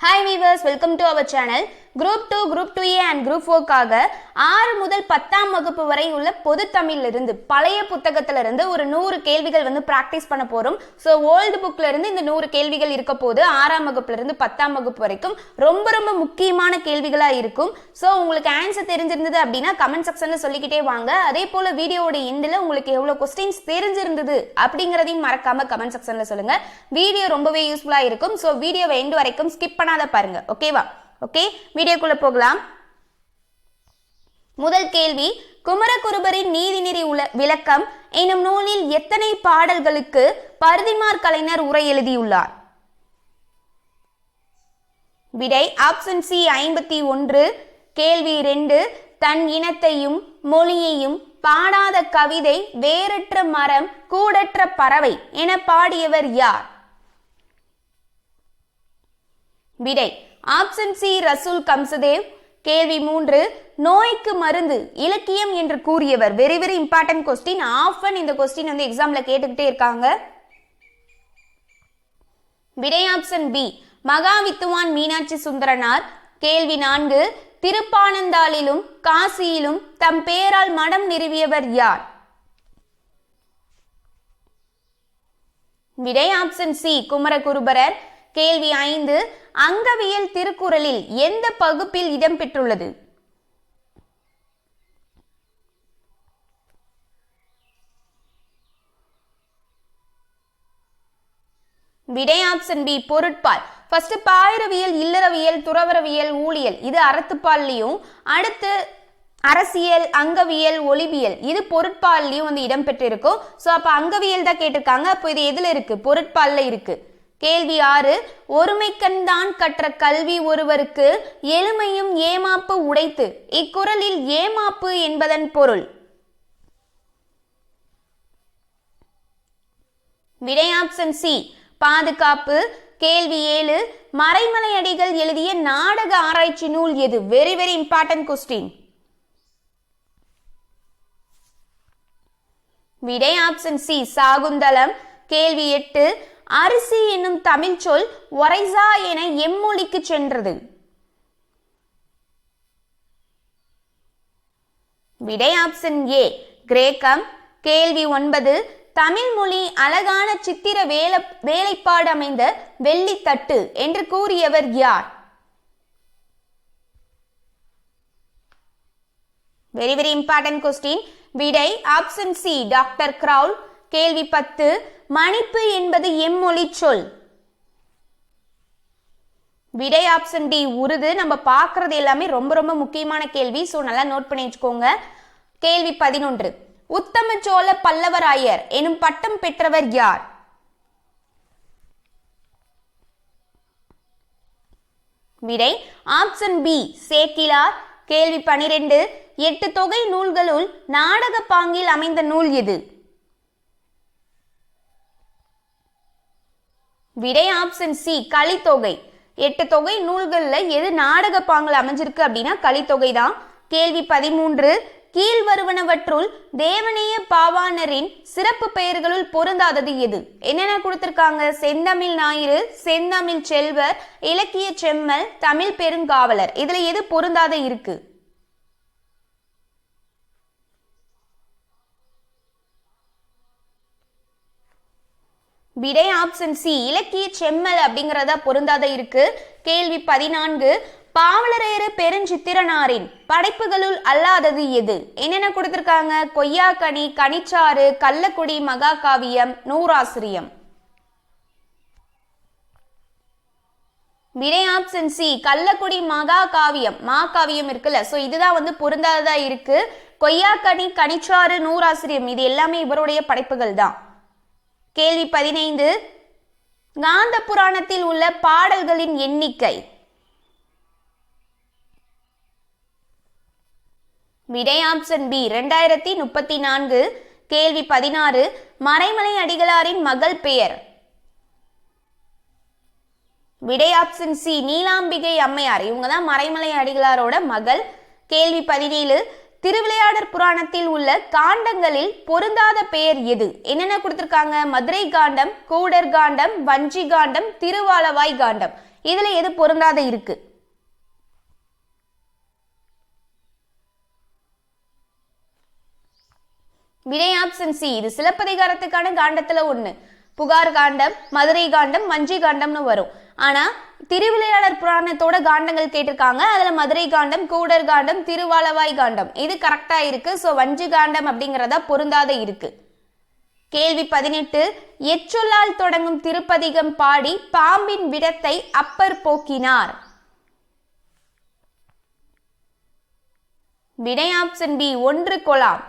Hi viewers, welcome to our channel. Group 2, Group 2A and Group 4 காக 6 முதல் 10ஆம் வகுப்பு வரை உள்ள பொது தமிழிலிருந்து பழைய புத்தகத்திலிருந்து ஒரு 100 கேள்விகள் பிராக்டிஸ் பண்ண போறோம். சோ ஓல்ட் புக்ல இருந்து இந்த 100 கேள்விகள் இருக்க போது 6ஆம் வகுப்புல இருந்து 10ஆம் வகுப்பு வரைக்கும் ரொம்ப முக்கியமான கேள்விகளா இருக்கும். சோ உங்களுக்கு ஆன்சர் தெரிஞ்சிருந்தது அப்படினா கமெண்ட் செக்ஷன்ல சொல்லிக்கிட்டே வாங்க. அதே போல வீடியோவோட எண்ட்ல உங்களுக்கு எவ்வளவு क्वेश्चंस தெரிஞ்சிருந்தது அப்படிங்கறதையும் மறக்காம கமெண்ட் செக்ஷன்ல சொல்லுங்க. வீடியோ ரொம்பவே யூஸ்ஃபுல்லா இருக்கும். சோ வீடியோவை எண்ட் வரைக்கும் ஸ்கிப் பண்ணாத பாருங்க. ஓகேவா? ஓகே, வீடியோக்குள்ள போகலாம். முதல் கேள்வி, குமரகுருபரின் நீதிநெறி விளக்கம் எனும் நூலில் எத்தனை பாடல்களுக்கு பரிதிமாற் கலைஞர் உரை எழுதியுள்ளார்? விடை ஆப்ஷன் சி 51. கேள்வி 2, தன் இனத்தையும் மொழியையும் பாடாத கவிதை வேறற்ற மரம் கூடற்ற பறவை என பாடியவர் யார்? விடை ஆப்ஷன் சி ரசூல் கம்சதேவ். கேள்வி 3, நோய்க்கு மருந்து இலக்கியம் என்று கூறியவர். Very important question. ஆஃபன் இந்த கொஸ்டின் எக்ஸாம்ல கேட்டுக்கிட்டே இருக்காங்க. விடை ஆப்ஷன் பி மகாவித்துவான் மீனாட்சி சுந்தரனார். கேள்வி 4, திருப்பானந்தாளிலும் காசியிலும் தம் பெயரால் மடம் நிறுவியவர் யார்? விடை ஆப்ஷன் சி குமரகுருபரர். கேள்வி 5, அங்கவியல் திருக்குறளில் எந்த பகுப்பில் இடம்பெற்றுள்ளது? விடை ஆப்ஷன் பி பொருட்பால். ஃபர்ஸ்ட் பாயிரவியல், இல்லறவியல், துறவரவியல், ஊழியல் இது அறத்துப்பால்லையும், அடுத்து அரசியல், அங்கவியல், ஒளிவியல் இது பொருட்பால்லையும் இடம்பெற்றிருக்கும். ஸோ அப்போ அங்கவியல் தான் கேட்டிருக்காங்க. அப்போ இது எதுல இருக்கு? பொருட்பால்ல இருக்கு. கேள்வி 6, ஒருமைக்கண்தான் கற்ற கல்வி ஒருவருக்கு எளிமையும் ஏமாப்பு உடைத்து. இக்குறளில் ஏமாப்பு என்பதன் பொருள்? விடை ஆப்ஷன் சி பாதுகாப்பு. கேள்வி 7, மறைமலை அடிகள் எழுதிய நாடக ஆராய்ச்சி நூல் எது? Very important question. விடை ஆப்ஷன் சி சாகுந்தலம். கேள்வி 8, அரிசி என்னும் தமிழ் சொல் ஒரைசா என எம்மொழிக்கு சென்றது? விடை ஆப்ஷன் ஏ கிரேக்கம். கேள்வி 9, தமிழ் மொழி அழகான சித்திர வேலைப்பாடு அமைந்த வெள்ளித்தட்டு என்று கூறியவர் யார்? Very important question. விடை ஆப்ஷன் சி டாக்டர் கிரவுல். கேள்வி 10, மணிப்பு என்பது எம்மொழி சொல்? விடை ஆப்ஷன் டி உருது. நம்ம பார்க்கறது எல்லாமே ரொம்ப முக்கியமான கேள்வி. ஸோ நல்லா நோட் பண்ணி வச்சுக்கோங்க. கேள்வி 11, உத்தம சோழ பல்லவராயர் எனும் பட்டம் பெற்றவர் யார்? விடை ஆப்ஷன் பி சேக்கிலார். கேள்வி 12, 8 தொகை நூல்களுள் நாடக பாங்கில் அமைந்த நூல் எது? விடை ஆப்ஷன் சி கலித்தொகை. 8 தொகை நூல்கள்ல எது நாடக பாங்கல் அமைஞ்சிருக்கு அப்படின்னா கலித்தொகை தான். கேள்வி 13, கீழ் வருவனவற்றுள் தேவனைய பாவாணரின் சிறப்பு பெயர்களுள் பொருந்தாதது எது? என்னென்ன கொடுத்திருக்காங்க? செந்தமிழ் ஞாயிறு, செந்தமிழ் செல்வர், இலக்கிய செம்மல், தமிழ் பெருங்காவலர். இதுல எது பொருந்தாத இருக்கு? விடை ஆப்ஷன் சி இலக்கிய செம்மல் அப்படிங்கறதா பொருந்தாத இருக்கு. கேள்வி 14, பாவலரேறு பெருஞ்சித்திரனாரின் படைப்புகளுள் அல்லாதது எது? என்னென்ன கொடுத்திருக்காங்க? கொய்யாக்கனி, கனிச்சாறு, கள்ளக்குடி, மகாகாவியம், நூறாசிரியம். விடை ஆப்ஷன் சி கள்ளக்குடி மகாகாவியம். மாகாவியம் இருக்குல்ல, சோ இதுதான் பொருந்தாததா இருக்கு. கொய்யாக்கனி, கனிச்சாறு, நூறாசிரியம் இது எல்லாமே இவருடைய படைப்புகள் தான். கேள்வி 15, காந்த புராணத்தில் உள்ள பாடல்களின் எண்ணிக்கை? விடை ஆப்ஷன் பி 2034. கேள்வி 16, மறைமலை அடிகளாரின் மகள் பெயர்? விடை ஆப்ஷன் சி நீலாம்பிகை அம்மையார். இவங்க தான் மறைமலை அடிகளாரோட மகள். கேள்வி 17, திருவிளையாடற் புராணத்தில் உள்ள காண்டங்களில் பொருந்தாத பெயர் எது? என்னென்ன கொடுத்திருக்காங்க? மதுரை காண்டம், கூடர் காண்டம், வஞ்சி காண்டம், திருவாலவாய் காண்டம். இதுல எது பொருந்தாத இருக்கு? விடை ஆப்ஷன் சி. இது சிலப்பதிகாரத்துக்கான காண்டத்துல ஒண்ணு. புகார் காண்டம், மதுரை காண்டம், வஞ்சி காண்டம்னு வரும். ஆனா திருவிளையாடற் புராணத்தோட காண்டங்கள் கேட்டிருக்காங்க. அதுல மதுரை காண்டம், கூடர் காண்டம், திருவாலவாய் காண்டம் இது கரெக்டா இருக்கு. சோ வஞ்சி காண்டம் அப்படிங்கறதா பொருந்தாத இருக்கு. கேள்வி 18. எச்சொல்லால் தொடங்கும் திருப்பதிகம் பாடி பாம்பின் விடத்தை அப்பர் போக்கினார். விடை ஆப்ஷன் பி. 1 கொலாம்.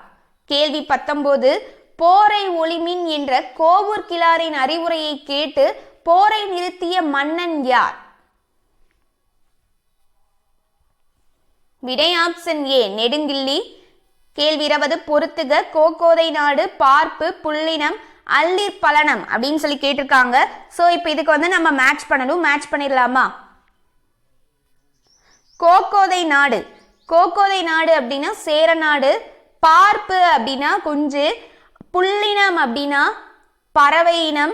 கேள்வி 19. போரை ஒளிமின் என்ற கோவூர் கிழாரின் அறிவுரையை கேட்டு போரை நிறுத்திய மன்னன் யார்? விடை ஆப்ஷன் ஏ. நெடுங்கிள்ளி. கேள்வி 20. பொறுத்துக. கோகோதை நாடு, பார்ப்பு, புள்ளினம், அல்லிர் பலனம் அப்படின்னு சொல்லி கேட்டிருக்காங்க. சோ இப்போ இதுக்கு நம்ம மேட்ச் பண்ணணும். மேட்ச் பண்ணிடலாமா? கோகோதை நாடு. கோகோதை நாடு அப்படின்னா சேர நாடு, பார்ப்பு அப்படின்னா குஞ்சு, புள்ளினம் அப்படின்னா பறவை இனம்,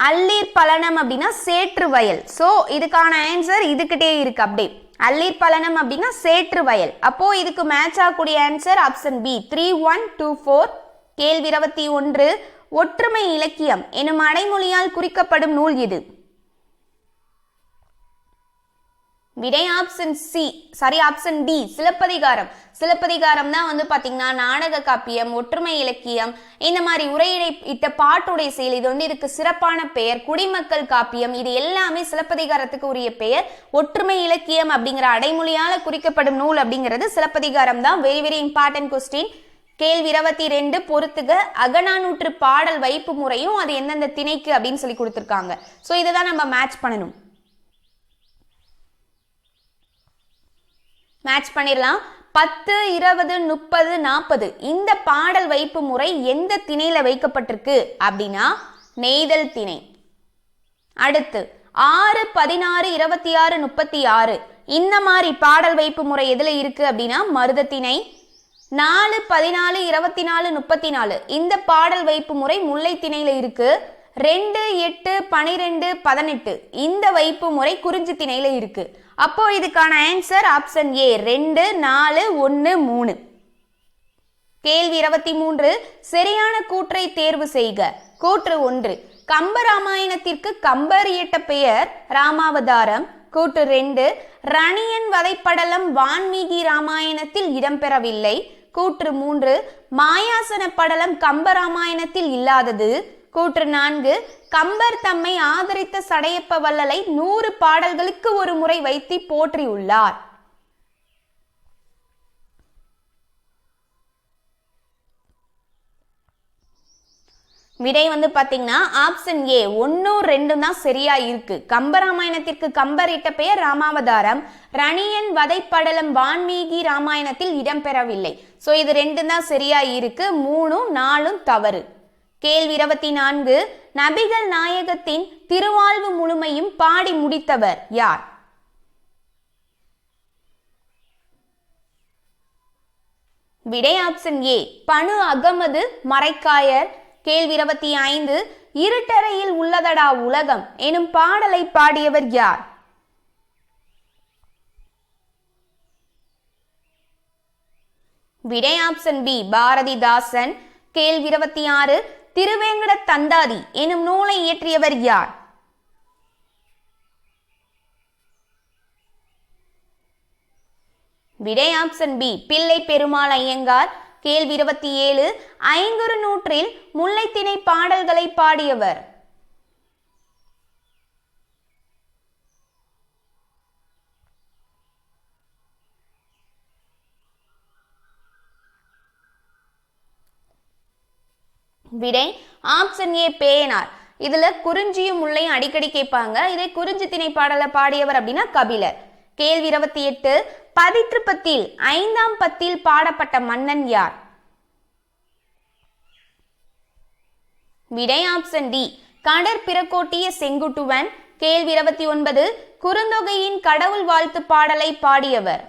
அல்லீர் பலனம் அப்படின்னா சேற்று வயல். சோ இதுக்கான ஆன்சர் இதுகிட்டே இருக்கு. அப்படியே அல்லீர் பலனம் அப்படின்னா சேற்று வயல். அப்போ இதுக்கு மேட்ச் ஆகக்கூடிய ஆன்சர் ஆப்ஷன் பி. 3124. கேள்வி 21. ஒற்றுமை இலக்கியம் எனும் அடைமொழியால் குறிக்கப்படும் நூல் இது? விடை option C. Sorry option D. Silappathikaram. Silappathikaram தான் பாத்தீங்கன்னா நாடக காப்பியம், ஒற்றுமை இலக்கியம், இந்த மாதிரி உரையிடை இட்ட பாட்டுடைய செயல். இது இதுக்கு சிறப்பான பெயர். குடிமக்கள் காப்பியம் இது எல்லாமே சிலப்பதிகாரத்துக்கு உரிய பெயர். ஒற்றுமை இலக்கியம் அப்படிங்கிற அடைமொழியால குறிக்கப்படும் நூல் அப்படிங்கிறது சிலப்பதிகாரம் தான். Very very important question. கேள்வி 22. பொறுத்துக. அகநானூற்று பாடல் வைப்பு முறையும் அது எந்தெந்த திணைக்கு அப்படின்னு சொல்லி கொடுத்திருக்காங்க. சோ இதை நம்ம மேட்ச் பண்ணணும். மேட்ச் பண்ணிடலாம். 10, 20, 30, 40 இந்த பாடல் வைப்பு முறை எந்த திணையில வைக்கப்பட்டிருக்கு அப்படின்னா நெய்தல் திணை. அடுத்து 6, 16, 26, 36 இந்த மாதிரி பாடல் வைப்பு முறை எதுல இருக்கு அப்படின்னா மருத திணை. 4, 14, 24, 34 இந்த பாடல் வைப்பு முறை முல்லை திணையில இருக்கு. 2, 8, 12, 18 இந்த வைப்பு முறை குறிஞ்சி திணையில இருக்கு. அப்போ இதுக்கான ஆன்சர் ஆப்ஷன் ஏ. 2, 4, 1, 3. கேள்வி 23. சரியான கூற்றை தேர்வு செய்க. கூற்று 1. கம்பராமாயணத்திற்கு கம்பர் இட்ட பெயர் ராமாவதாரம். கூற்று 2. ரணியன் வதைப்படலம் வான்மீகி ராமாயணத்தில் இடம்பெறவில்லை. கூற்று 3. மாயாசன படலம் கம்பராமாயணத்தில் இல்லாதது. கூற்று 4. கம்பர் தம்மை ஆதரித்த சடையப்ப வள்ளலை 100 பாடல்களுக்கு ஒரு முறை வைத்து போற்றியுள்ளார். விடை பாத்தீங்கன்னா ஆப்ஷன் ஏ. 1, 2 தான் சரியா இருக்கு. கம்பராமாயணத்திற்கு கம்பர் இட்ட பெயர் ராமாவதாரம். ரணியன் வதைப்படலம் வான்மீகி ராமாயணத்தில் இடம்பெறவில்லை. சோ இது 2 தான் சரியா இருக்கு. 3, 4 தவறு. கேள்வி 24. நபிகள் நாயகத்தின் திருவாழ்வு முழுமையும் பாடி முடித்தவர் யார்? விடை ஆப்ஷன் ஏ. பனு அகமது மரைக்காயர். கேள்வி 25. இருட்டறையில் உள்ளதடா உலகம் எனும் பாடலை பாடியவர் யார்? விடை ஆப்ஷன் பி. பாரதிதாசன். கேள்வி 26. திருவேங்கட தந்தாதி எனும் நூலை இயற்றியவர் யார்? விடை ஆப்ஷன் பி. பிள்ளை பெருமாள் ஐயங்கார். கேள்வி 27. ஐங்குறு நூற்றில் முல்லைத்திணை பாடல்களை பாடியவர்? விடை ஆப்ஷன் ஏ. பேயனார். இதுல குறிஞ்சியும் முல்லையும் அடிக்கடி கேட்பாங்க. இதை குறிஞ்சி திணை பாடல பாடியவர் அப்படின்னா கபிலர். கேள்வி 28. பதிற்றுப்பத்தில் 5ஆம் பத்தில் பாடப்பட்ட மன்னன் யார்? விடை ஆப்ஷன் டி. கடற்பிறக்கோட்டிய செங்குட்டுவன். கேள்வி 29. குறுந்தொகையின் கடவுள் வாழ்த்து பாடலை பாடியவர்?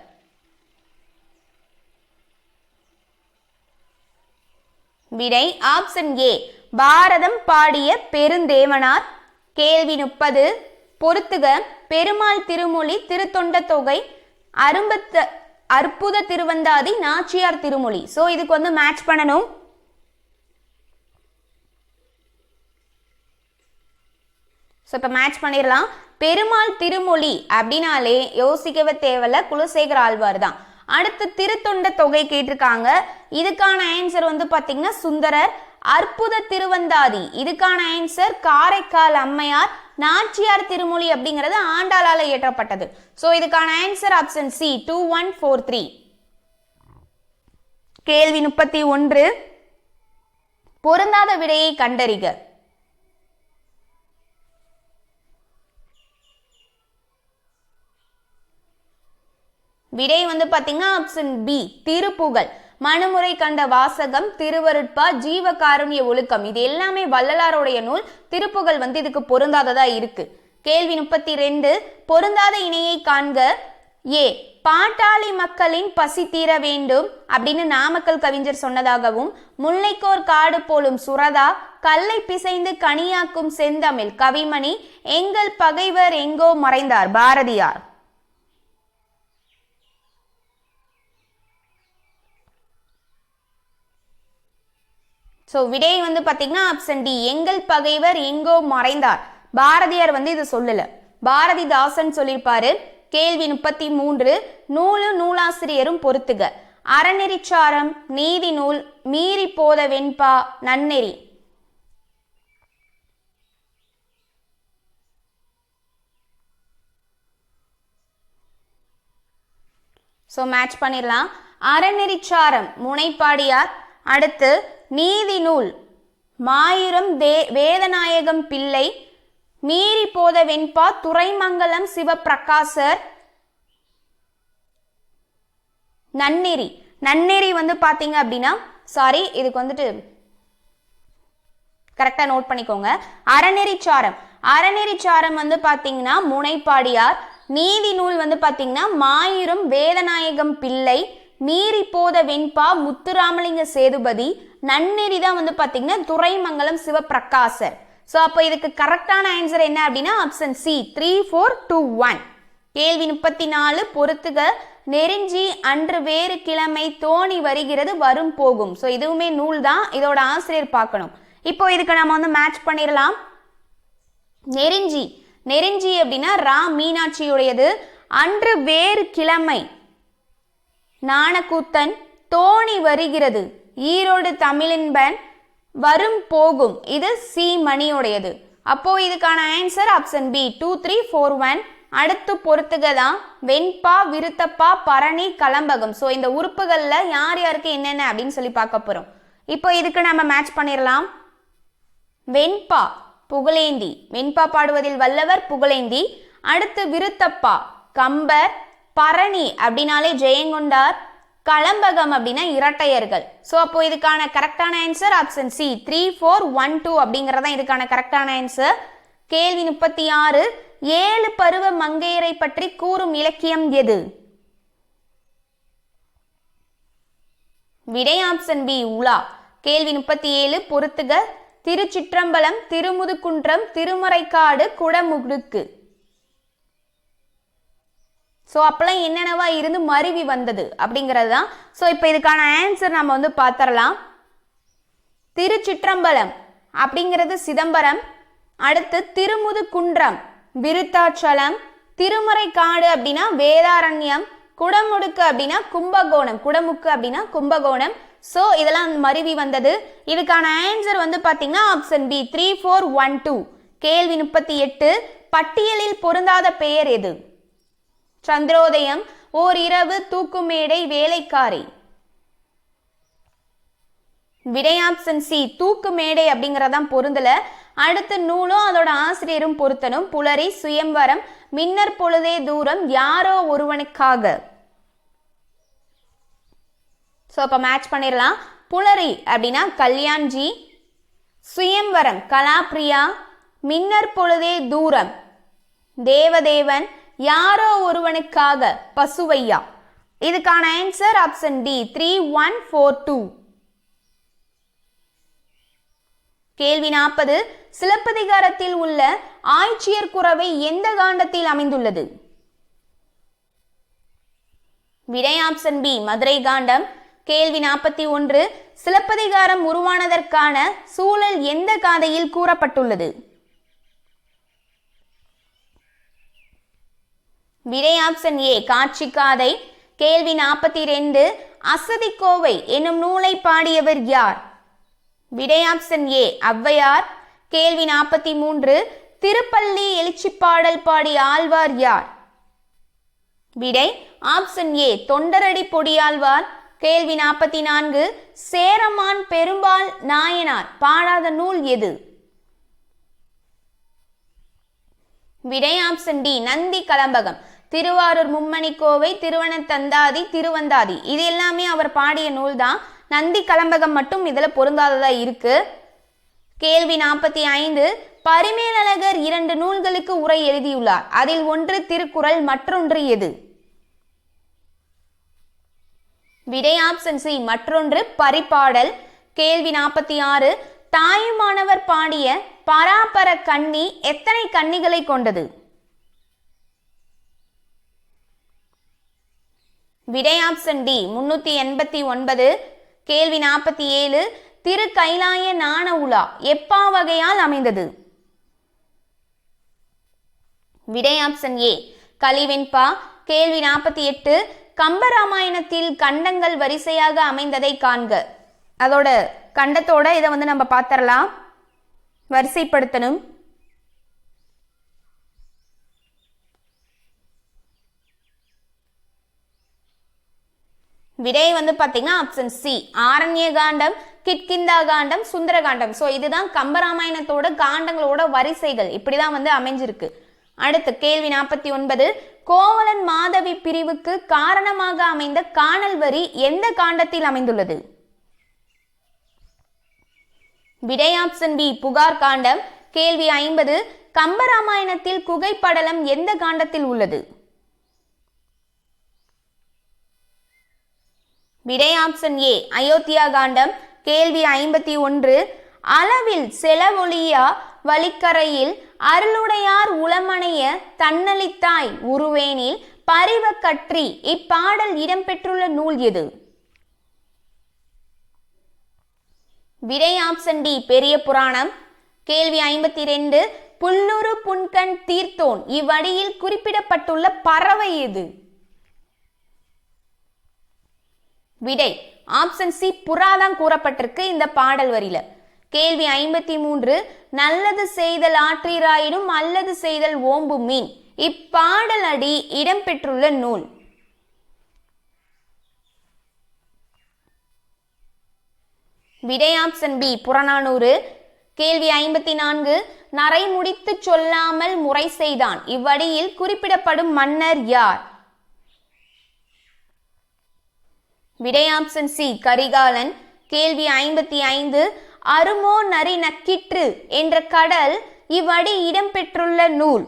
விடை ஆப்ஷன் ஏ. பாரதம் பாடிய பெருந்தேவனார். கேள்வி 30. பொறுத்துக. பெருமாள் திருமொழி, திருத்தொண்ட தொகை, அற்புத திருவந்தாதி, நாச்சியார் திருமொழி. ஸோ இதுக்கு வந்து மேட்ச் பண்ணணும். ஸோ இப்போ மேட்ச் பண்ணிடலாம். பெருமாள் திருமொழி அப்படின்னாலே யோசிக்கவே தேவையில்ல, குலசேகர ஆழ்வார் தான். அடுத்து திருத்தொண்ட தொகை கேட்டிருக்காங்க. இதுக்கான ஆன்சர் வந்து பார்த்தீங்கன்னா சுந்தரர். அற்புத திருவந்தாதி இதுக்கான ஆன்சர் காரைக்கால் அம்மையார். நாச்சியார் திருமொழி அப்படிங்கிறது ஆண்டாளால இயற்றப்பட்டது. ஸோ இதுக்கான ஆன்சர் ஆப்ஷன் சி 2143. கேள்வி 31. பொருந்தாத விடையை கண்டறிக. விடை வந்து பாத்தீங்கன்னா ஆப்ஷன் பி திருப்புகழ். மனுமுறை கண்ட வாசகம், திருவருட்பா, ஜீவகாருண்ய ஒழுக்கம் இது எல்லாமே வள்ளலாருடைய நூல். திருப்புகழ் வந்து இதுக்கு பொருந்தாததா இருக்கு. கேள்வி 32. பொருந்தாத இணையை காண்க. ஏ பாட்டாளி மக்களின் பசி தீர வேண்டும் அப்படின்னு நாமக்கல் கவிஞர் சொன்னதாகவும், முல்லைக்கோர் காடு போலும் சுரதா, கல்லை பிசைந்து கனியாக்கும் செந்தமிழ் கவிமணி, எங்கள் பகைவர் எங்கோ மறைந்தார் பாரதியார். ஸோ விடை வந்து பார்த்தீங்கன்னா ஆப்ஷன் டி எங்கள் பகைவர் எங்கோ மறைந்தார். பாரதியார் வந்து இது சொல்லல, பாரதிதாசன் சொல்லியிருப்பாரு. கேள்வி 33. நூலும் நூலாசிரியரும் பொறுத்துக. அறநெறிச்சாரம், நீதி நூல், மீறி போத வெண்பா, நன்னெறி. ஸோ மேட்ச் பண்ணிடலாம். அறநெறிச்சாரம் முனைப்பாடியார். அடுத்து நீதி நூல் மாயூரம் வேதநாயகம் பிள்ளை. மீறி போத வெண்பா துரைமங்கலம் சிவபிரகாசர். நன்னெறி நன்னெறி வந்து பாத்தீங்க அப்படின்னா சாரி இதுக்கு வந்துட்டு கரெக்டா நோட் பண்ணிக்கோங்க. அறநெறிச்சாரம் அறநெறிச்சாரம் வந்து பாத்தீங்கன்னா முனைப்பாடியார். நீதி நூல் வந்து பாத்தீங்கன்னா மாயூரம் வேதநாயகம் பிள்ளை. மீறி போத வெண்பா முத்துராமலிங்க சேதுபதி. நன்னெறி தான் வந்து பாத்தீங்கன்னா துரைமங்கலம் சிவபிரகாசர். ஸோ அப்போ இதுக்கு கரெக்டான ஆன்சர் என்ன அப்படின்னா ஆப்ஷன் சி 3421. கேள்வி 34. பொறுத்துக. நெருஞ்சி அன்று வேறு கிழமை தோணி வருகிறது வரும் போகும். ஸோ இதுவுமே நூல் தான், இதோட ஆசிரியர் பார்க்கணும். இப்போ இதுக்கு நம்ம வந்து மேட்ச் பண்ணிடலாம். நெருஞ்சி நெருஞ்சி அப்படின்னா ரா மீனாட்சியுடையது. அன்று வேறு கிழமை ஞானக்கூத்தன். தோணி வருகிறது ஈரோடு தமிழின்பன். வரும் போகும் இது சி மணியுடையது. அப்போ இதுக்கான ஆன்சர் ஆப்ஷன் பி 2341. அடுத்து பொறுத்துக தான். வெண்பா, விருத்தப்பா, பரணி, கலம்பகம். ஸோ இந்த உறுப்புகள்ல யார் யாருக்கு என்னென்ன அப்படின்னு சொல்லி பார்க்க போறோம். இப்போ இதுக்கு நம்ம மேட்ச் பண்ணிடலாம். வெண்பா புகழேந்தி, வெண்பா பாடுவதில் வல்லவர் புகழேந்தி. அடுத்து விருத்தப்பா கம்பர். பரணி அப்படின்னாலே ஜெயங்கொண்டார். கலம்பகம் அப்படின்னா இரட்டையர்கள். ஸோ அப்போ இதுக்கான கரெக்டான ஆன்சர் ஆப்ஷன் சி 3412 அப்படிங்கிறதா இதுக்கான கரெக்டான ஆன்சர். கேள்வி 36. 7 பருவ மங்கையரை பற்றி கூறும் இலக்கியம் எது? விடை ஆப்ஷன் பி உலா. கேள்வி 37. பொறுத்துக. திருச்சிற்றம்பலம், திருமுதுகுன்றம், திருமறைக்காடு, குடமுடுக்கு. ஸோ அப்பெல்லாம் என்னென்னவா இருந்து மருவி வந்தது அப்படிங்கிறது தான். ஸோ இப்போ இதுக்கான ஆன்சர் நம்ம வந்து பார்த்துடலாம். திருச்சிற்றம்பலம் அப்படிங்கிறது சிதம்பரம். அடுத்து திருமுதுகுன்றம் விருத்தாச்சலம். திருமறைக்காடு அப்படின்னா வேதாரண்யம். குடமுடுக்கு அப்படின்னா கும்பகோணம். குடமுக்கு அப்படின்னா கும்பகோணம். ஸோ இதெல்லாம் மருவி வந்தது. இதுக்கான ஆன்சர் வந்து பார்த்தீங்கன்னா ஆப்ஷன் பி 3412. கேள்வி 38. பட்டியலில் பொருந்தாத பெயர் எது? சந்திரோதயம், ஓர் இரவு, தூக்குமேடை, வேலைக்காரி. விடை ஆப்ஷன் சி தூக்குமேடை அப்படிங்கறதான் பொருந்தல. அடுத்து நூலும் அதோட ஆசிரியரும் பொருத்தனும். புலரி, சுயம்வரம், மின்னர் பொழுதே தூரம், யாரோ ஒருவனுக்காக. ஸோ அப்போ மேட்ச் பண்ணிடலாம். புலரி அப்படின்னா கல்யாண்ஜி. சுயம்வரம் கலாப்ரியா. மின்னர் பொழுதே தூரம் தேவதேவன். யாரோ ஒருவனுக்காக பசுவையா. இதுக்கான ஆன்சர் ஆப்ஷன் டி 3142. கேள்வி 40. சிலப்பதிகாரத்தில் உள்ள ஆய்ச்சியர் குரவை எந்த காண்டத்தில் அமைந்துள்ளது? விடை ஆப்ஷன் பி மதுரை காண்டம். கேள்வி 41 சிலப்பதிகாரம் உருவானதற்கான சூழல் எந்த காதையில் கூறப்பட்டுள்ளது? விடை ஆப்ஷன் ஏ காட்சி காதை. கேள்வி 42 அசதிக்கோவை என்னும் நூலை பாடியவர் யார்? விடை ஆப்ஷன் ஏ ஔவையார். கேள்வி 43 திருப்பள்ளி எழுச்சிப்பாடல் பாடிய ஆழ்வார் யார்? விடை ஆப்ஷன் ஏ தொண்டரடி பொடியாழ்வார். கேள்வி 44 சேரமான் பெரும்பால் நாயனார் பாடாத நூல் எது? விடை ஆப்ஷன் டி நந்தி கலம்பகம். திருவாரூர் மும்மணி கோவை, திருவனந்தந்தாதி, திருவந்தாதி இது எல்லாமே அவர் பாடிய நூல் தான். நந்தி கலம்பகம் மட்டும் இதுல பொருந்தாததா இருக்கு. கேள்வி 45 பரிமேலழகர் 2 நூல்களுக்கு உரை எழுதியுள்ளார். அதில் ஒன்று திருக்குறள், மற்றொன்று எது? விடை ஆப்ஷன் சி மற்றொன்று பரிபாடல். கேள்வி 46 தாயுமானவர் பாடிய பராபர கண்ணி எத்தனை கன்னிகளை கொண்டது? விடை ஆப்ஷன் டி 389. கேள்வி 47 திரு கைலாய ஞான உலா எப்பா வகையால் அமைந்தது? விடை ஆப்ஷன் ஏ கலிவெண்பா. கேள்வி 48 கம்பராமாயணத்தில் கண்டங்கள் வரிசையாக அமைந்ததை காண்க. அதோட கண்டத்தோட இதை நம்ம பார்த்தரலாம். வரிசைப்படுத்தணும். விடை பார்த்தீங்கன்னா ஆப்ஷன் சி ஆரண்ய காண்டம், கிட்கிந்தா காண்டம், சுந்தர காண்டம். ஸோ இதுதான் கம்பராமாயணத்தோட காண்டங்களோட வரிசைகள் இப்படிதான் அமைஞ்சிருக்கு. அடுத்து கேள்வி 49 கோவலன் மாதவி பிரிவுக்கு காரணமாக அமைந்த காணல் வரி எந்த காண்டத்தில் அமைந்துள்ளது? விடை ஆப்ஷன் பி புகார் காண்டம். கேள்வி 50 கம்பராமாயணத்தில் குகைப்படலம் எந்த காண்டத்தில் உள்ளது? விடை ஆப்ஷன் ஏ அயோத்தியா காண்டம். கேள்வி 51 அளவில் செலவொளியா வழிக்கரையில் அருளுடையார் உளமணைய தன்னளித்தாய் உருவேனில் பரிவ கற்றி இப்பாடல் இடம்பெற்றுள்ள நூல் எது? விடை ஆப்ஷன் டி பெரிய புராணம். கேள்வி 52 புல்லுரு புன்கண் தீர்த்தோன் இவ்வடியில் குறிப்பிடப்பட்டுள்ள பறவை எது? விடை ஆப்ஷன் சி புறாதான் கூறப்பட்டிருக்கு இந்த பாடல் வரியில. கேள்வி 53 நல்லது செய்தல் ஆற்றீராயினும் அல்லது செய்தல் ஓம்பு மீன் இப்பாடல் அடி இடம்பெற்றுள்ள நூல்? விடை ஆப்ஷன் பி புறநானூறு. கேள்வி 54 நரை முடித்து சொல்லாமல் முறை செய்தான் இவ்வடியில் குறிப்பிடப்படும் மன்னர் யார்? விடை ஆப்ஷன் சி கரிகாலன். கேள்வி 55 அருமோ நரி நக்கிற்று என்ற கடல் இவ்வடி இடம்பெற்றுள்ள நூல்?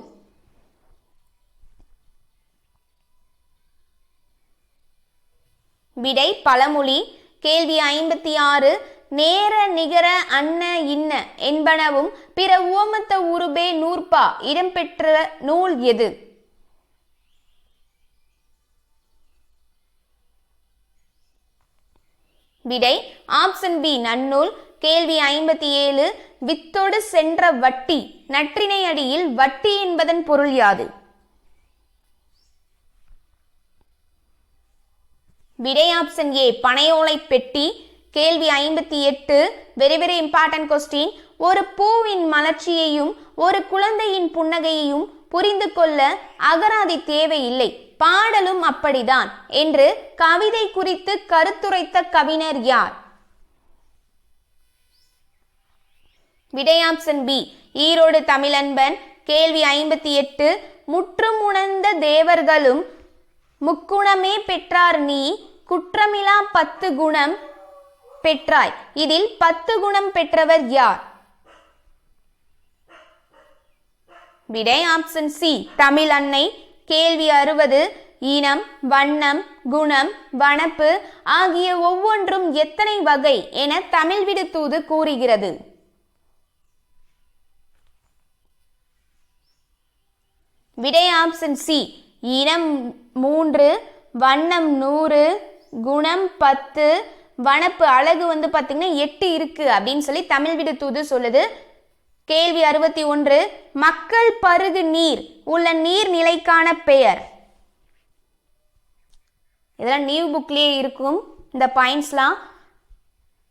விடை பழமொழி. கேள்வி 56 நேர நிகர அன்ன இன்ன என்பனவும் பிற உவமத்த உருபே நூற்பா இடம்பெற்ற நூல் எது? விடை ஆப்ஷன் பி நன்னூல். கேள்வி 57 வித்தோடு சென்ற வட்டி நற்றினை அடியில் வட்டி என்பதன் பொருள் யாது? விடை ஆப்ஷன் ஏ பனையோலை பெட்டி. கேள்வி 58 வெரி வெரி இம்பார்ட்டன்ட் கொஸ்டின். ஒரு பூவின் மலர்ச்சியையும் ஒரு குழந்தையின் புன்னகையையும் புரிந்து கொள்ள அகராதி தேவையில்லை, பாடலும் அப்படிதான் என்று கவிதை குறித்து கருத்துரைத்த கவிஞர் யார்? விடை ஆப்ஷன் பி ஈரோடு தமிழன்பன். கேள்வி 58 முற்றும் உணர்ந்த தேவர்களும் முக்குணமே பெற்றார் நீ குற்றமிலா 10 குணம் பெற்றாய் இதில் 10 குணம் பெற்றவர் யார்? விடை ஆப்ஷன் சி தமிழ் அன்னை. கேள்வி 60 இனம், வண்ணம், குணம், வனப்பு ஆகிய ஒவ்வொன்றும் எத்தனை வகை என தமிழ் விடு தூது கூறுகிறது? விடை ஆப்ஷன் சி. இனம் 3, வண்ணம் 100, குணம் 10, வனப்பு அழகு வந்து பார்த்தீங்கன்னா 8 இருக்கு அப்படின்னு சொல்லி தமிழ் விடு தூது சொல்லுது. கேள்வி 61, மக்கள் பருகு நீர் உள்ள நீர்நிலைக்கான பெயர். இதெல்லாம் நியூ புக்லேயே இருக்கும் இந்த பாயிண்ட்ஸ்லாம்.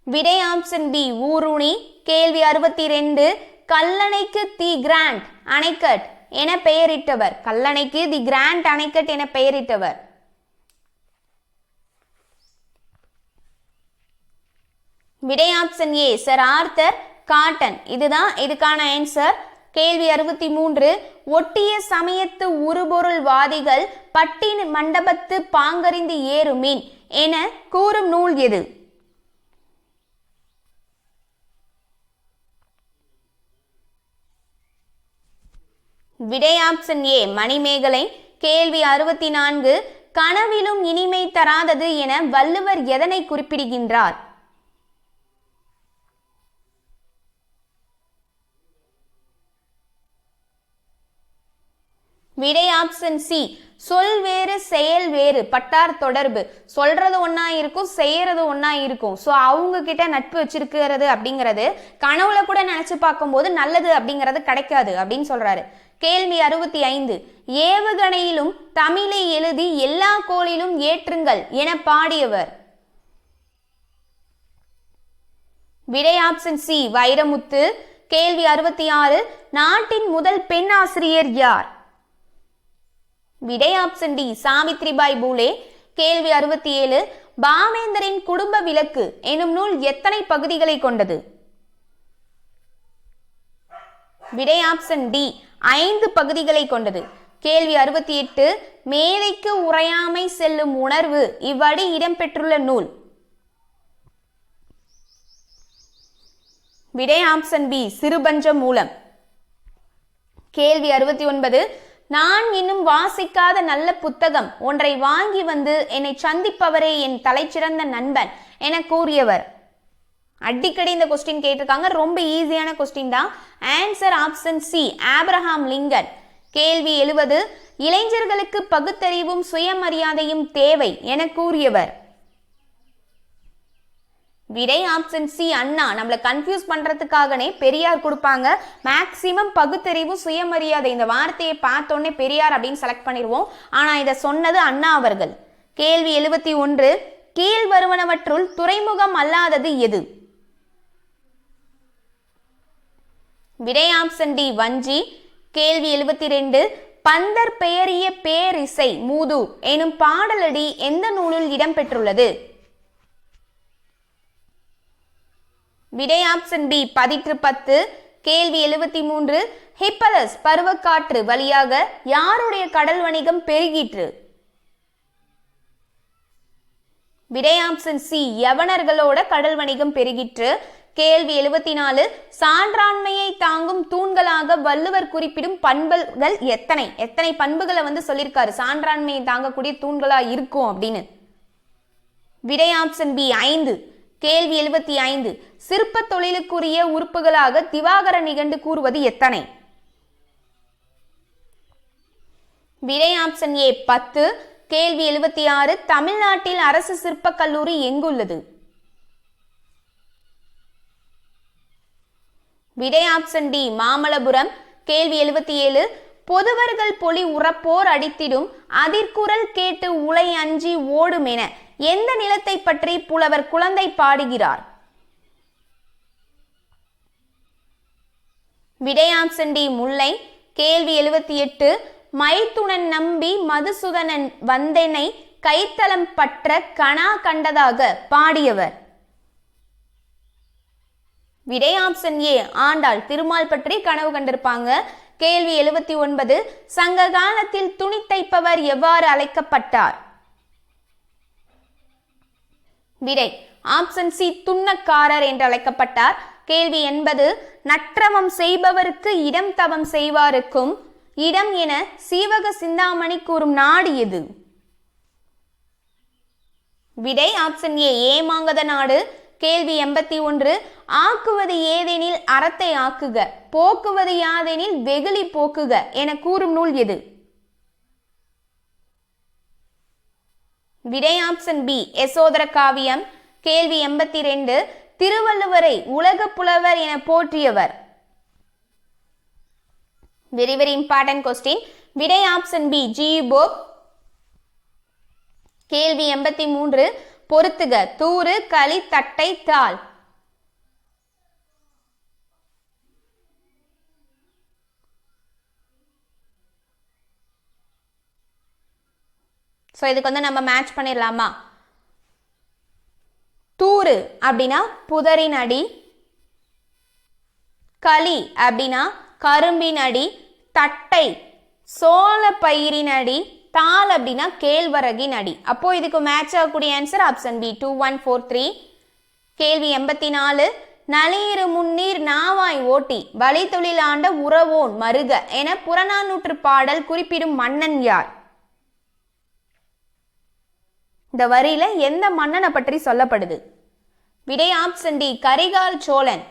விடை ஆப்ஷன் பி ஊருணி. கேள்வி 62, கல்லணைக்கு தி கிராண்ட் அணைக்கட் என பெயரிட்டவர். கல்லணைக்கு தி கிராண்ட் அணைக்கட் என பெயரிட்டவர். விடை option A sir Arthur cotton. இதுதான் இதுக்கான ஆன்சர். கேள்வி 63, ஒட்டிய சமயத்து உருபொருள்வாதிகள் பட்டி மண்டபத்து பாங்கறிந்து ஏறுமின் என கூறும் நூல் எது? விடை ஆப்ஷன் ஏ மணிமேகலை. கேள்வி 64, கனவிலும் இனிமை தராதது என வள்ளுவர் எதனை குறிப்பிடுகின்றார்? விடை ஆப்ஷன் சி சொல் வேறு செயல் வேறு பட்டார் தொடர்பு. சொல்றது ஒன்னா இருக்கும், செய்யறது ஒன்னா இருக்கும். ஸோ அவங்க கிட்ட நட்பு வச்சிருக்கிறது அப்படிங்கிறது கனவுல கூட நினைச்சு பார்க்கும்போது நல்லது அப்படிங்கிறது கிடைக்காது அப்படின்னு சொல்றாரு. கேள்வி 65, ஏவுகணையிலும் தமிழை எழுதி எல்லா கோளிலும் ஏற்றுங்கள் என பாடியவர். விடை ஆப்ஷன் சி வைரமுத்து. கேள்வி 66, நாட்டின் முதல் பெண் ஆசிரியர் யார்? விடை ஆப்ஷன் டி சாவித்ரிபாய் பூலே. கேள்வி 67, பாவேந்தரின் குடும்ப விளக்கு எனும் நூல் எத்தனை பகுதிகளை கொண்டது? விடை ஆப்ஷன் டி 5 பகுதிகளை கொண்டது. கேள்வி 68, மேதைக்கு உரையாமை செல்லும் உணர்வு இவ்வடி இடம்பெற்றுள்ள நூல். விடை ஆப்ஷன் பி சிறுபஞ்ச மூலம். கேள்வி 69, நான் இன்னும் வாசிக்காத நல்ல புத்தகம் ஒன்றை வாங்கி வந்து என்னை சந்திப்பவரே என் தலைச்சிறந்த நண்பன் என கூறியவர். அடிக்கடி இந்த கொஸ்டின் கேட்டிருக்காங்க, ரொம்ப ஈஸியான கொஸ்டின் தான். Answer option C Abraham Lincoln. கேள்வி 70, இளைஞர்களுக்கு பகுத்தறிவும் சுயமரியாதையும் தேவை என கூறியவர். விடை ஆப்ஷன் சி அண்ணா. நம்மளை கன்ஃபியூஸ் பண்றதுக்காகனே பெரியார் கொடுப்பாங்க. மேக்சிமம் பகுத்தறிவு சுயமரியாதை இந்த வார்த்தையை பார்த்தோன்னே பெரியார் அப்படின்னு செலக்ட் பண்ணிடுவோம். ஆனா இதை சொன்னது அண்ணா அவர்கள். கேள்வி 71, கீழ் வருவனவற்றுள் துறைமுகம் அல்லாதது எது? விடை ஆப்ஷன் டி வஞ்சி. கேள்வி 72, பந்தர் பெயரிய பேரிசை மூது எனும் பாடலடி எந்த நூலில் இடம்பெற்றுள்ளது? விடை ஆப்ஷன் பி பதிற்று 10. கேள்வி 73, ஹிப்பலஸ் பருவக்காற்று வழியாக யாருடைய கடல் வணிகம் பெருகிற்று? விடை ஆப்ஷன் சி யவனர்களோட கடல் வணிகம் பெருகிற்று. கேள்வி 74, சான்றாண்மையை தாங்கும் தூண்களாக வள்ளுவர் குறிப்பிடும் பண்புகள் எத்தனை? எத்தனை பண்புகளை வந்து சொல்லியிருக்காரு சான்றாண்மையை தாங்கக்கூடிய தூண்களா இருக்கும் அப்படின்னு? விடை ஆப்ஷன் பி 5. கேள்வி 75, சிற்ப தொழிலுக்குரிய உறுப்புகளாக திவாகர நிகண்டு கூறுவது எத்தனை? விடை ஆப்ஷன் ஏ 10. கேள்வி 76, தமிழ்நாட்டில் அரசு சிற்ப கல்லூரி எங்குள்ளது? விடை ஆப்ஷன் டி மாமல்லபுரம். கேள்வி 77, பொதுவர்கள் பொலி உறப்போர் அடித்திடும் அதிர்குரல் கேட்டு உலை அஞ்சி ஓடும் என எந்த நிலத்தை பற்றி புலவர் குழந்தை பாடுகிறார்? விடை ஆப்ஷன் டி முல்லை. கேள்வி 78, மைத்துனன் நம்பி மதுசூதனன் வந்தனை கைத்தலம் பற்ற கணா கண்டதாக பாடியவர். விடை ஆப்ஷன் ஏ ஆண்டாள். திருமால் பற்றி கனவு கண்டிருப்பாங்க. கேள்வி 79, சங்க காலத்தில் துணி தைப்பவர் எவ்வாறு அழைக்கப்பட்டார்? விடை ஆப்ஷன் சி துண்ணக்காரர் என்று அழைக்கப்பட்டார். கேள்வி 80, நற்றவம் செய்பவருக்கு இடம் தவம் செய்வாருக்கும் இடம் என சீவக சிந்தாமணி கூறும் நாடு எது? விடை ஆப்ஷன் ஏ ஏமாங்கத நாடு. கேள்வி 81, ஆக்குவது ஏதெனில் அறத்தை ஆக்குக, போக்குவது யாதெனில் வெகுளி போக்குக என கூறும் நூல் எது? விடை ஆப்ஷன் பி யசோதர காவியம். கேள்வி 82, திருவள்ளுவரை உலக புலவர் என போற்றியவர். Very very important question. விடை ஆப்ஷன் பி ஜி போப். கேள்வி 83, பொறுத்துக. தூறு, களி, தட்டை, தாள். ஸோ இதுக்கு வந்து நம்ம மேட்ச் பண்ணிடலாமா? தூறு அப்படின்னா புதரின் அடி, களி அப்படின்னா கரும்பின் அடி, தட்டை சோள பயிரின் அடி, தாள் அப்படின்னா கேழ்வரகின் அடி. அப்போ இதுக்கு மேட்ச் ஆகக்கூடிய ஆன்சர் ஆப்ஷன் பி 2143. கேள்வி 84, நளியிரு முன்னீர் நாவாய் ஓட்டி வழி தொழிலாண்ட உறவோன் மருக என புறநானூற்று பாடல் குறிப்பிடும் மன்னன் யார்? இந்த வரியில எந்த மன்னனை பற்றி சொல்லப்படுது? விடை ஆப்ஷன் டி கரிகால் சோழன்.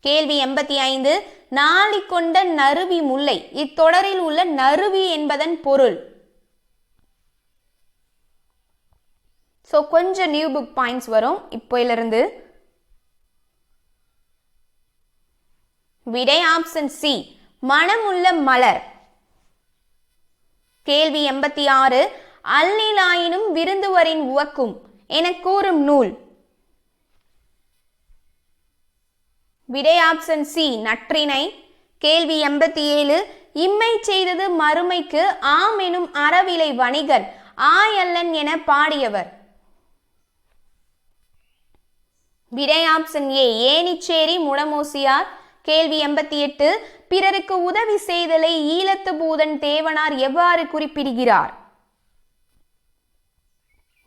கேள்வி 85, நாளி கொண்ட நறுவி முல்லை இத்தொடரில் உள்ள நறுவி என்பதன் பொருள். ஸோ கொஞ்சம் நியூ புக் பாயிண்ட்ஸ் வரும் இப்போயிலிருந்து. விடை ஆப்ஷன் சி மனமுள்ள மலர். கேள்வி 86, அல்லிலாயினும் விருந்துவரின் உவக்கும் என கூறும் நூல். விடை ஆப்ஷன் சி நற்றிணை. கேள்வி 87, இம்மை செய்தது மறுமைக்கு ஆம் எனும் அறவிலை வணிகன் ஆயல்லன் என பாடியவர். விடை ஆப்ஷன் ஏ ஏனிச்சேரி முடமோசியார். கேள்வி 88, பிறருக்கு உதவி செய்தலை ஈழத்து பூதன் தேவனார் எவ்வாறு குறிப்பிடுகிறார்?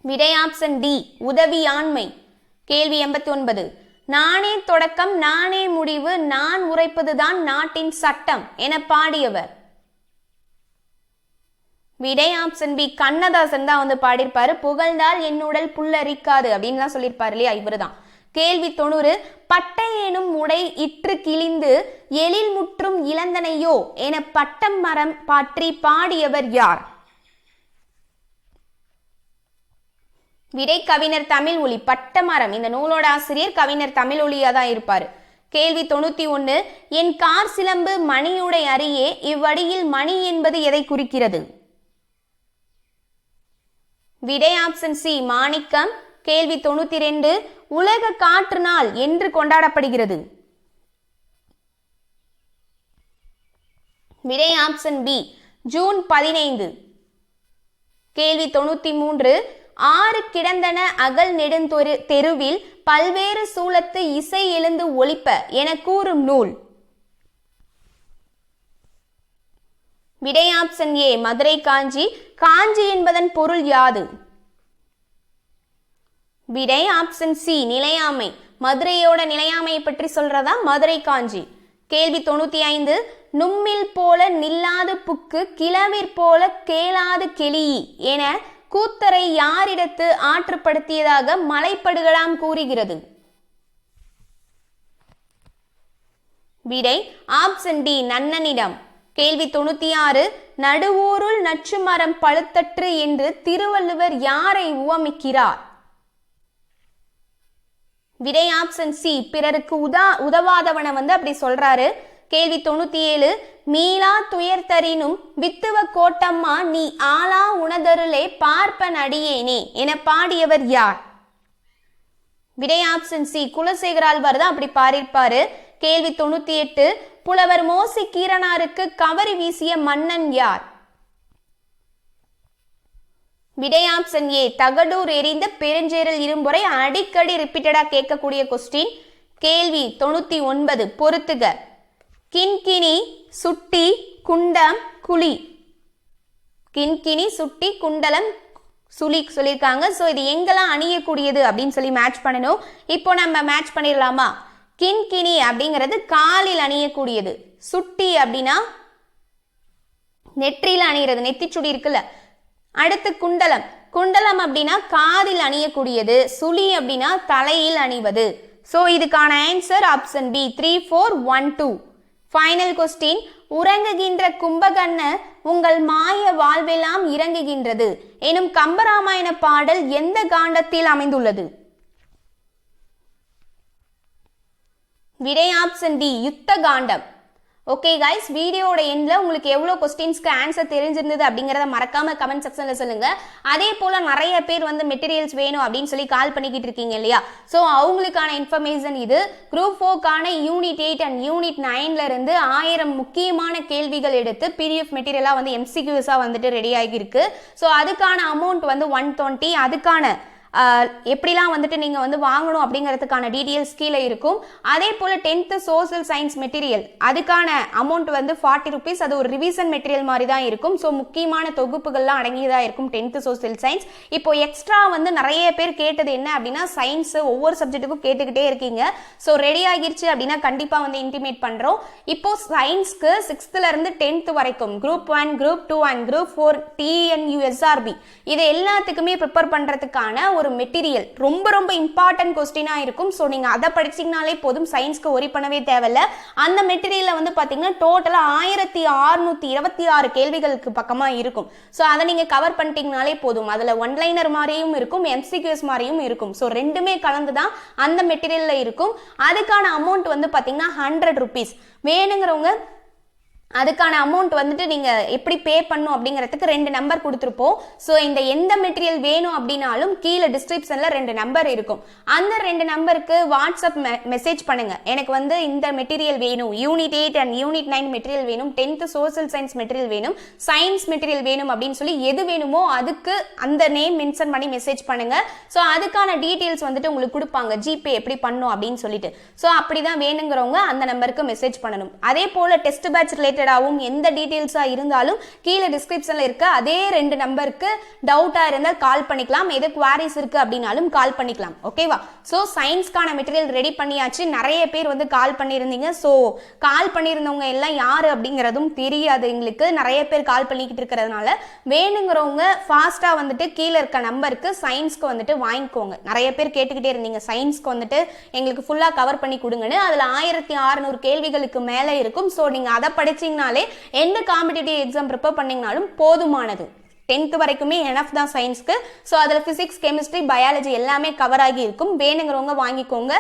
விடை ஆப்ஷன் டி உதவியாண்மை. கேள்வி 89, நானே தொடக்கம் நானே முடிவு நான் உரைப்பதுதான் நாட்டின் சட்டம் என பாடியவர். விடை ஆப்ஷன் பி கண்ணதாசன் தான் வந்து பாடியிருப்பாரு. புகழ்ந்தால் என்னுடல் புல்லரிக்காது அப்படின்லாம் சொல்லியிருப்பாரு இல்லையா, இவருதான். கேள்வி 90, பட்டை எனும் உடை இற்று கிழிந்து எழில் முற்றும் இளந்தனையோ என பட்டம் மரம் பற்றி பாடியவர் யார்? விடை கவிஞர் தமிழ் ஒளி. பட்டமரம் இந்த நூலோட ஆசிரியர் கவிஞர் தமிழ் ஒளியா தான் இருப்பாரு. கேள்வி 91, என் கார் சிலம்பு மணியுடை அறியே இவ்வடியில் மணி என்பது எதை குறிக்கிறது? விடை ஆப்ஷன் சி மாணிக்கம். கேள்வி 92, உலக காற்று நாள் என்று கொண்டாடப்படுகிறது. விடை ஆப்ஷன் பி ஜூன் 15. கேள்வி 93, ஆறு கிடந்தன அகல் நெடுந்தொரு தெருவில் பல்வேறு சூலத்து இசை எழுந்து ஒலிப்ப என கூறும் நூல். விடை ஆப்ஷன் ஏ மதுரை காஞ்சி. காஞ்சி என்பதன் பொருள் யாது? விடை ஆப்ஷன் சி நிலையாமை. மதுரையோட நிலையாமையை பற்றி சொல்றதா மதுரை காஞ்சி. கேள்வி 95, நும்மில் போல நில்லாது புக்கு கிளவிற் போல கேளாது கெளியி என கூத்தரை யாரிடத்து ஆற்றுப்படுத்தியதாக மலைப்படுகலாம் கூறுகிறது? விடை ஆப்ஷன் டி நன்னனிடம். கேள்வி 96, நடுவூருள் நச்சு மரம் பழுத்தற்று என்று திருவள்ளுவர் யாரை உவமிக்கிறார்? விடை ஆப்ஷன் சி பிறருக்கு உதவாதவனை வந்து அப்படி சொல்றாரு. கேள்வி 97, மீளா துயர்தரினும் வித்துவ கோட்டம்மா நீ ஆளா உணதருளே பார்ப்பன் அடியேனே என பாடியவர் யார்? விடை ஆப்ஷன் சி குலசேகராழ்வார் தான் அப்படி பாடியிருப்பாரு. கேள்வி 98, புலவர் மோசி கீரனாருக்கு கவரி வீசிய மன்னன் யார்? விடை ஆப்ஷன் ஏ தகடூர் எரிந்த பெருஞ்சேரல் இரும்புரை. அடிக்கடி ரிப்பீட்டடா கேட்கக்கூடிய கொஸ்டின். கேள்வி 99, பொறுத்துக. கிண்கிணி சுட்டி குண்டம் குழி. கிண்கிணி சுட்டி குண்டலம் சுழி சொல்லியிருக்காங்க. ஸோ இது எங்கெல்லாம் அணியக்கூடியது அப்படின்னு சொல்லி மேட்ச் பண்ணணும். இப்போ நம்ம மேட்ச் பண்ணிடலாமா? கிண்கிணி அப்படிங்கிறது காலில் அணியக்கூடியது. சுட்டி அப்படின்னா நெற்றியில் அணிகிறது, நெத்திச்சுடி இருக்குல்ல. அடுத்து குண்டலம். குண்டலம் அப்படின்னா காதில் அணியக்கூடியது. சுழி அப்படின்னா தலையில் அணிவது. ஸோ இதுக்கான answer option B 3412. Final question. உறங்குகின்ற கும்பகர்ண உங்கள் மாய வாழ்வெல்லாம் இறங்குகின்றது எனும் கம்பராமாயண பாடல் எந்த காண்டத்தில் அமைந்துள்ளது? விடை ஆப்ஷன் டி, யுத்த காண்டம். ஓகே கைஸ், வீடியோட எண்ட்ல உங்களுக்கு எவ்வளோ கொஸ்டின்ஸ்க்கு ஆன்சர் தெரிஞ்சிருந்தது அப்படிங்கிறத மறக்காம கமெண்ட் செக்ஷன்ல சொல்லுங்க. அதே போல நிறைய பேர் வந்து மெட்டீரியல்ஸ் வேணும் அப்படின்னு சொல்லி கால் பண்ணிக்கிட்டு இருக்கீங்க இல்லையா? ஸோ அவங்களுக்கான இன்ஃபர்மேஷன் இது. குரூப் 4க்கான யூனிட் 8 அண்ட் யூனிட் 9ல இருந்து 1000 முக்கியமான கேள்விகள் எடுத்து பிடிஎஃப் மெட்டீரியலா வந்து MCQஸா வந்துட்டு ரெடி ஆகியிருக்கு. ஸோ அதுக்கான அமௌண்ட் வந்து 120. அதுக்கான எப்படிலாம் வந்துட்டு நீங்கள் வந்து வாங்கணும் அப்படிங்கிறதுக்கான டீட்டெயில்ஸ் கீழே இருக்கும். அதே போல் 10th சோசியல் சயின்ஸ் மெட்டீரியல் அதுக்கான அமௌண்ட் வந்து 40 rupees. அது ஒரு ரிவிஷன் மெட்டீரியல் மாதிரி தான் இருக்கும். ஸோ முக்கியமான தொகுப்புகள்லாம் அடங்கியதாக இருக்கும் 10th சோசியல் சயின்ஸ். இப்போ எக்ஸ்ட்ரா வந்து நிறைய பேர் கேட்டது என்ன அப்படின்னா சயின்ஸ் ஒவ்வொரு சப்ஜெக்ட்டுக்கும் கேட்டுக்கிட்டே இருக்கீங்க. ஸோ ரெடி ஆகிருச்சு அப்படின்னா கண்டிப்பாக வந்து இன்டிமேட் பண்ணுறோம். இப்போ சயின்ஸ்க்கு 6th இருந்து 10th வரைக்கும் group 1, group 2 and group 4 TNUSRB இது எல்லாத்துக்குமே ப்ரிப்பேர் பண்ணுறதுக்கான ஒரு மெட்டீரியல் ரொம்ப ரொம்ப இம்பார்ட்டன்ட் கொஸ்டினா இருக்கும். ஸோ நீங்க அதை படிச்சீங்கனாலே போதும், சயின்ஸ்க்கு ஒரி பண்ணவே தேவையில்ல. அந்த மெட்டீரியல்ல வந்து பாத்தீங்கன்னா டோட்டலா 1626 கேள்விகளுக்கு பக்கமா இருக்கும். ஸோ அதை நீங்க கவர் பண்ணிட்டீங்கனாலே போதும். அதுல ஒன்லைனர் மாதிரியும் இருக்கும், MCQs மாதிரியும் இருக்கும். ஸோ ரெண்டுமே கலந்துதான் அந்த மெட்டீரியல்ல இருக்கும். அதுக்கான அமௌண்ட் வந்து பாத்தீங்கன்னா 100 rupees. வேணுங்கிறவங்க அதுக்கான அமௌண்ட் வந்துட்டு நீங்கள் எப்படி பே பண்ணும் அப்படிங்கிறதுக்கு 2 நம்பர் கொடுத்துருப்போம். ஸோ இந்த எந்த மெட்டீரியல் வேணும் அப்படின்னாலும் கீழே டிஸ்கிரிப்ஷனில் 2 நம்பர் இருக்கும். அந்த 2 நம்பருக்கு வாட்ஸ்அப் மெசேஜ் பண்ணுங்கள். எனக்கு வந்து இந்த மெட்டீரியல் வேணும், யூனிட் 8 அண்ட் யூனிட் 9 மெட்டீரியல் வேணும், 10th சோசியல் சயின்ஸ் மெட்டீரியல் வேணும், சயின்ஸ் மெட்டீரியல் வேணும் அப்படின்னு சொல்லி எது வேணுமோ அதுக்கு அந்த நேம் மென்ஷன் பண்ணி மெசேஜ் பண்ணுங்கள். ஸோ அதுக்கான டீட்டெயில்ஸ் வந்துட்டு உங்களுக்கு கொடுப்பாங்க, ஜிபே எப்படி பண்ணும் அப்படின்னு சொல்லிட்டு. ஸோ அப்படி தான் வேணுங்கிறவங்க அந்த நம்பருக்கு மெசேஜ் பண்ணணும். அதே போல் டெஸ்ட் பேட்ச் ரிலேட்டட் எந்த டீடைல்ஸா இருந்தாலும் கீழே டிஸ்கிரிப்ஷன்ல இருக்க அதே 2 நம்பருக்கு டவுட்டா இருந்தால் கால் பண்ணிக்கலாம். எது குவாரிஸ் இருக்கு அப்படினாலும் கால் பண்ணிக்கலாம். ஓகேவா? சோ சயின்ஸ்க்கான மெட்டீரியல் ரெடி பண்ணியாச்சு. நிறைய பேர் வந்து கால் பண்ணியிருந்தீங்க. சோ கால் பண்ணியிருந்தவங்க எல்லாம் யாரு அப்படிங்கிறதும் தெரியாது எங்களுக்கு. நிறைய பேர் கால் பண்ணிக்கிட்டு இருக்கிறதுனால வேணுங்கிறவங்க ஃபாஸ்டா வந்துட்டு கீழே இருக்க நம்பருக்கு சயின்ஸ்க்கு வந்துட்டு வாங்கிக்கோங்க. நிறைய பேர் கேட்டுக்கிட்டே இருந்தீங்க சயின்ஸ்க்கு வந்துட்டு எங்களுக்கு ஃபுல்லா கவர் பண்ணி கொடுங்கன்னு. அதுல 1600 கேள்விகளுக்கு மேல இருக்கும். சோ நீங்க அதை படிச்சீங்கனாலே எந்த காம்படிட்டிவ் எக்ஸாம் ப்ரிப்பேர் பண்ணீங்கனாலும் போதுமானது. 10th வரைக்குமே எனஃப் தான் சயின்ஸ்க்கு. ஸோ அதில் பிசிக்ஸ், கெமிஸ்ட்ரி, பயாலஜி எல்லாமே கவர் ஆகி இருக்கும். வேணுங்கிறவங்க வாங்கிக்கோங்க.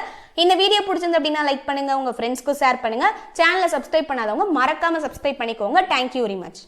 இந்த வீடியோ பிடிச்சிருந்து அப்படின்னா லைக் பண்ணுங்க, உங்க ஃப்ரெண்ட்ஸ்க்கு ஷேர் பண்ணுங்க. சேனலை சப்ஸ்கிரைப் பண்ணாதவங்க மறக்காம சப்ஸ்கிரைப் பண்ணிக்கோங்க. Thank you very much.